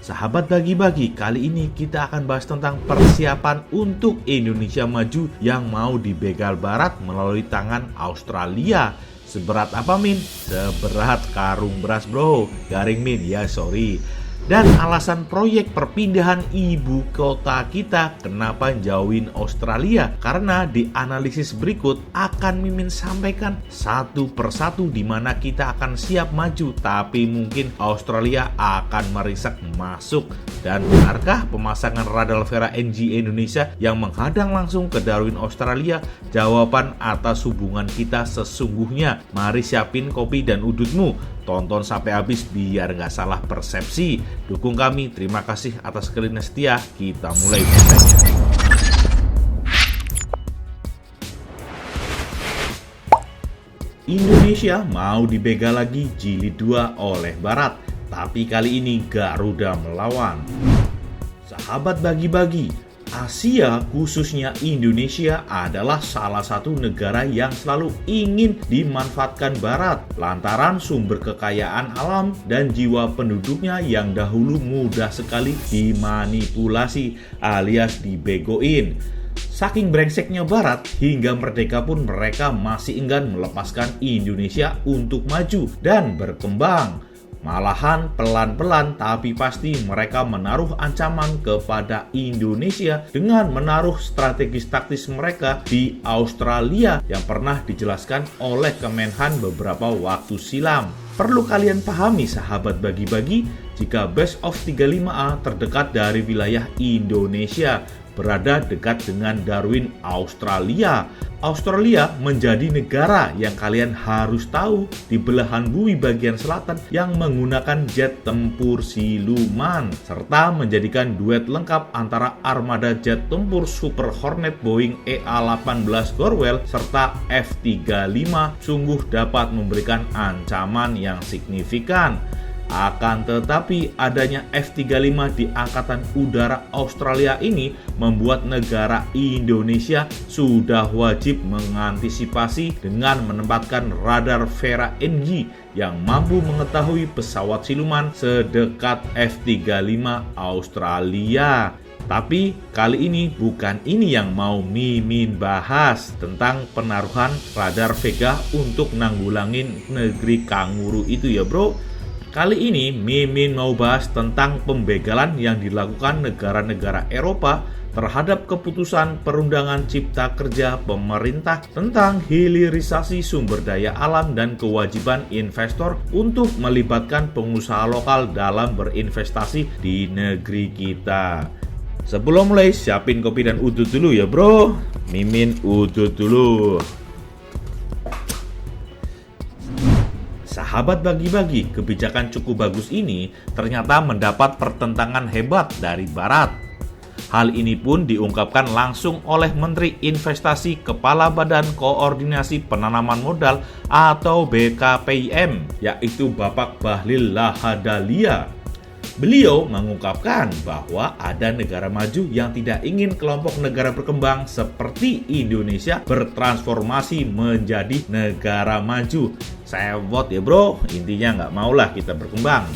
Sahabat bagi-bagi, kali ini kita akan bahas tentang persiapan untuk Indonesia maju yang mau dibegal Barat melalui tangan Australia. Seberat apa, Min? Seberat karung beras, bro. Garing, Min. Ya, sorry. Dan alasan proyek perpindahan ibu kota kita kenapa jauhin Australia? Karena di analisis berikut akan Mimin sampaikan satu persatu di mana kita akan siap maju, tapi mungkin Australia akan merisak masuk. Dan benarkah pemasangan radar Vera NG Indonesia yang menghadang langsung ke Darwin Australia? Jawaban atas hubungan kita sesungguhnya. Mari siapin kopi dan udutmu. Tonton sampai habis biar nggak salah persepsi. Dukung kami, terima kasih atas kalian setia. Kita mulai beritanya. Indonesia mau dibegal lagi jilid 2 oleh Barat, tapi kali ini Garuda melawan. Sahabat bagi-bagi, Asia khususnya Indonesia adalah salah satu negara yang selalu ingin dimanfaatkan Barat lantaran sumber kekayaan alam dan jiwa penduduknya yang dahulu mudah sekali dimanipulasi alias dibegoin. Saking brengseknya Barat, hingga merdeka pun mereka masih enggan melepaskan Indonesia untuk maju dan berkembang. Malahan pelan-pelan tapi pasti mereka menaruh ancaman kepada Indonesia dengan menaruh strategis taktis mereka di Australia yang pernah dijelaskan oleh Kemenhan beberapa waktu silam. Perlu kalian pahami sahabat bagi-bagi, jika Base of 35A terdekat dari wilayah Indonesia berada dekat dengan Darwin Australia. Australia menjadi negara yang kalian harus tahu di belahan bumi bagian selatan yang menggunakan jet tempur siluman serta menjadikan duet lengkap antara armada jet tempur Super Hornet Boeing EA-18 Gorwell serta F-35 sungguh dapat memberikan ancaman yang signifikan. Akan tetapi adanya F-35 di Angkatan Udara Australia ini membuat negara Indonesia sudah wajib mengantisipasi dengan menempatkan radar Vera NG yang mampu mengetahui pesawat siluman sedekat F-35 Australia. Tapi kali ini bukan ini yang mau Mimin bahas tentang penaruhan radar Vega untuk nanggulangin negeri kanguru itu ya bro. Kali ini Mimin mau bahas tentang pembegalan yang dilakukan negara-negara Eropa terhadap keputusan Perundangan Cipta Kerja pemerintah tentang hilirisasi sumber daya alam dan kewajiban investor untuk melibatkan pengusaha lokal dalam berinvestasi di negeri kita. Sebelum mulai, siapin kopi dan udut dulu ya bro. Mimin udut dulu. Sahabat bagi-bagi, kebijakan cukup bagus ini ternyata mendapat pertentangan hebat dari Barat. Hal ini pun diungkapkan langsung oleh Menteri Investasi Kepala Badan Koordinasi Penanaman Modal atau BKPM, yaitu Bapak Bahlil Lahadalia. Beliau mengungkapkan bahwa ada negara maju yang tidak ingin kelompok negara berkembang seperti Indonesia bertransformasi menjadi negara maju. Sewot ya bro, intinya nggak maulah kita berkembang.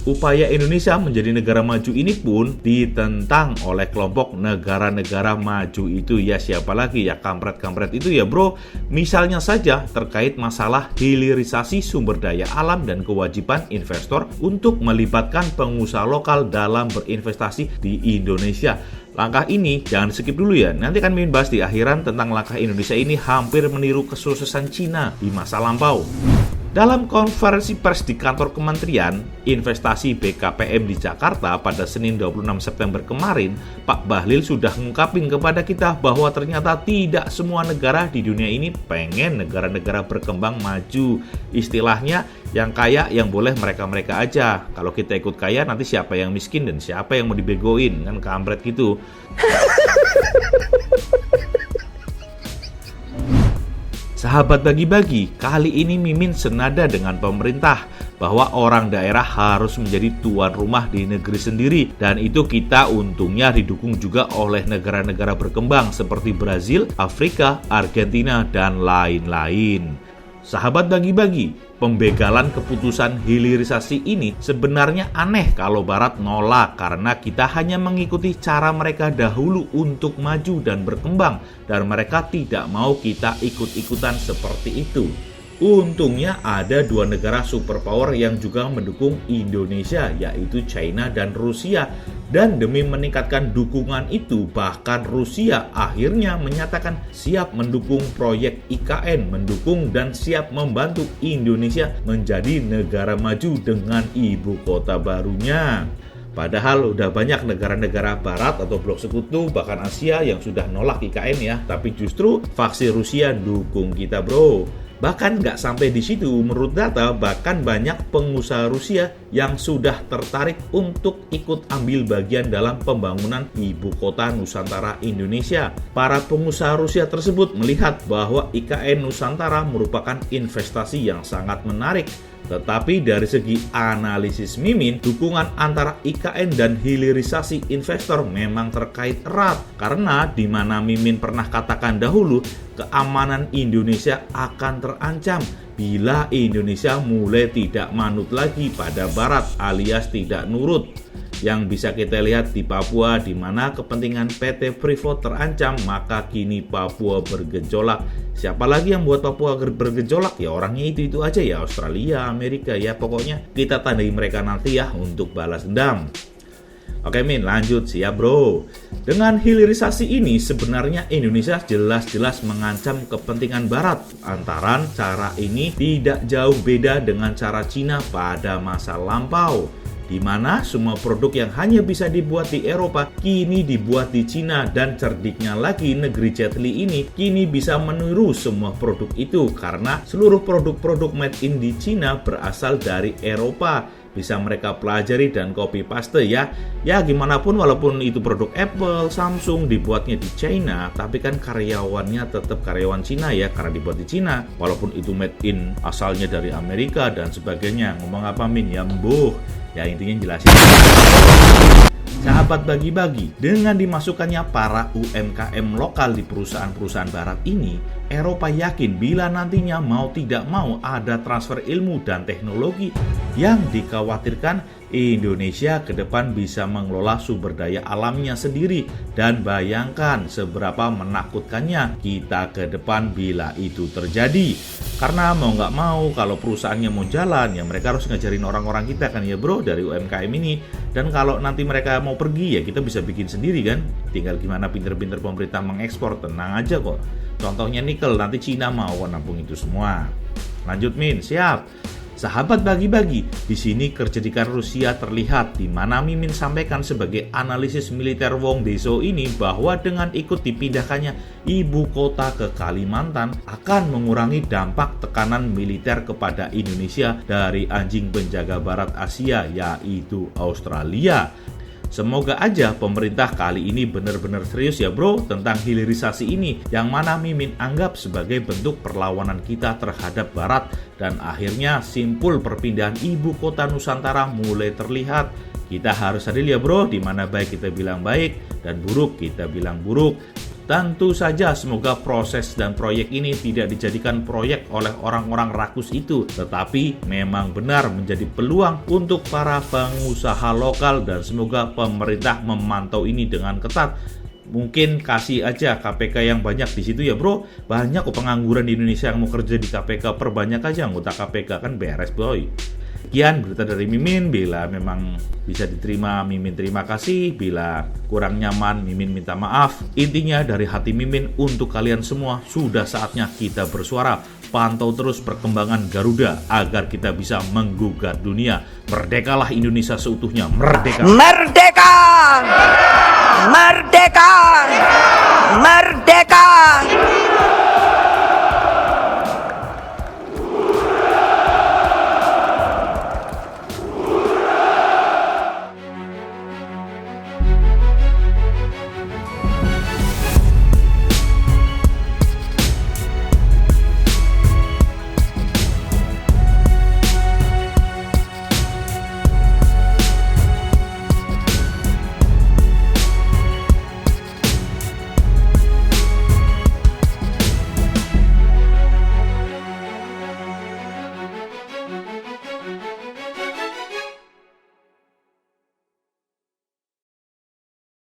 Upaya Indonesia menjadi negara maju ini pun ditentang oleh kelompok negara-negara maju itu ya siapa lagi ya kampret-kampret itu ya bro. Misalnya saja terkait masalah hilirisasi sumber daya alam dan kewajiban investor untuk melibatkan pengusaha lokal dalam berinvestasi di Indonesia. Langkah ini jangan skip dulu ya, nanti kan Mimin bahas di akhiran tentang langkah Indonesia ini hampir meniru kesuksesan Cina di masa lampau. Dalam konferensi pers di kantor Kementerian Investasi BKPM di Jakarta pada Senin 26 September kemarin, Pak Bahlil sudah mengungkapin kepada kita bahwa ternyata tidak semua negara di dunia ini pengen negara-negara berkembang maju. Istilahnya, yang kaya yang boleh mereka-mereka aja. Kalau kita ikut kaya, nanti siapa yang miskin dan siapa yang mau dibegoin, kan kampret gitu. Sahabat bagi-bagi, kali ini Mimin senada dengan pemerintah bahwa orang daerah harus menjadi tuan rumah di negeri sendiri, dan itu kita untungnya didukung juga oleh negara-negara berkembang seperti Brazil, Afrika, Argentina, dan lain-lain. Sahabat bagi-bagi, pembegalan keputusan hilirisasi ini sebenarnya aneh kalau Barat nolak karena kita hanya mengikuti cara mereka dahulu untuk maju dan berkembang dan mereka tidak mau kita ikut-ikutan seperti itu. Untungnya ada dua negara superpower yang juga mendukung Indonesia, yaitu China dan Rusia. Dan demi meningkatkan dukungan itu, bahkan Rusia akhirnya menyatakan siap mendukung proyek IKN, mendukung dan siap membantu Indonesia menjadi negara maju dengan ibu kota barunya. Padahal udah banyak negara-negara barat atau blok sekutu bahkan Asia yang sudah nolak IKN ya, tapi justru faksi Rusia dukung kita bro. Bahkan nggak sampai di situ, menurut data bahkan banyak pengusaha Rusia yang sudah tertarik untuk ikut ambil bagian dalam pembangunan ibu kota Nusantara Indonesia. Para pengusaha Rusia tersebut melihat bahwa IKN Nusantara merupakan investasi yang sangat menarik. Tetapi dari segi analisis Mimin, dukungan antara IKN dan hilirisasi investor memang terkait erat. Karena di mana Mimin pernah katakan dahulu, keamanan Indonesia akan terancam bila Indonesia mulai tidak manut lagi pada Barat alias tidak nurut. Yang bisa kita lihat di Papua, di mana kepentingan PT Freeport terancam, maka kini Papua bergejolak. Siapa lagi yang buat Papua bergejolak? Ya orangnya itu aja ya, Australia, Amerika, ya pokoknya kita tandai mereka nanti ya untuk balas dendam. Oke Min, lanjut siap bro. Dengan hilirisasi ini sebenarnya Indonesia jelas-jelas mengancam kepentingan Barat. Antaran cara ini tidak jauh beda dengan cara Cina pada masa lampau, di mana semua produk yang hanya bisa dibuat di Eropa kini dibuat di Cina, dan cerdiknya lagi negeri Jet Li ini kini bisa meniru semua produk itu karena seluruh produk-produk made in di Cina berasal dari Eropa. Bisa mereka pelajari dan copy paste ya. Ya gimana pun walaupun itu produk Apple, Samsung dibuatnya di China, tapi kan karyawannya tetap karyawan Cina ya karena dibuat di Cina. Walaupun itu made in asalnya dari Amerika dan sebagainya. Ngomong apa Min? Ya mbuh. Ya intinya jelasin. Sahabat bagi-bagi, dengan dimasukkannya para UMKM lokal di perusahaan-perusahaan barat ini, Eropa yakin bila nantinya mau tidak mau ada transfer ilmu dan teknologi yang dikhawatirkan Indonesia ke depan bisa mengelola sumber daya alamnya sendiri. Dan bayangkan seberapa menakutkannya kita ke depan bila itu terjadi. Karena mau nggak mau kalau perusahaannya mau jalan ya mereka harus ngajarin orang-orang kita kan ya bro dari UMKM ini. Dan kalau nanti mereka mau pergi ya kita bisa bikin sendiri kan. Tinggal gimana pinter-pinter pemerintah mengekspor, tenang aja kok. Contohnya nikel, nanti Cina mau nampung itu semua. Lanjut Min, siap. Sahabat bagi-bagi, di sini kecerdikan Rusia terlihat di mana Mimin sampaikan sebagai analisis militer Wong Deso ini bahwa dengan ikut dipindahkannya ibu kota ke Kalimantan akan mengurangi dampak tekanan militer kepada Indonesia dari anjing penjaga barat Asia yaitu Australia. Semoga aja pemerintah kali ini benar-benar serius ya bro tentang hilirisasi ini yang mana Mimin anggap sebagai bentuk perlawanan kita terhadap Barat dan akhirnya simpul perpindahan ibu kota Nusantara mulai terlihat. Kita harus adil ya bro, di mana baik kita bilang baik dan buruk kita bilang buruk. Tentu saja semoga proses dan proyek ini tidak dijadikan proyek oleh orang-orang rakus itu, tetapi memang benar menjadi peluang untuk para pengusaha lokal dan semoga pemerintah memantau ini dengan ketat. Mungkin kasih aja KPK yang banyak di situ ya bro, banyak kok pengangguran di Indonesia yang mau kerja di KPK, perbanyak aja anggota KPK kan beres boy. Sekian berita dari Mimin, bila memang bisa diterima Mimin terima kasih, bila kurang nyaman Mimin minta maaf. Intinya dari hati Mimin untuk kalian semua, sudah saatnya kita bersuara. Pantau terus perkembangan Garuda agar kita bisa menggugat dunia. Merdekalah Indonesia seutuhnya, merdeka. Merdeka! Merdeka! Merdeka!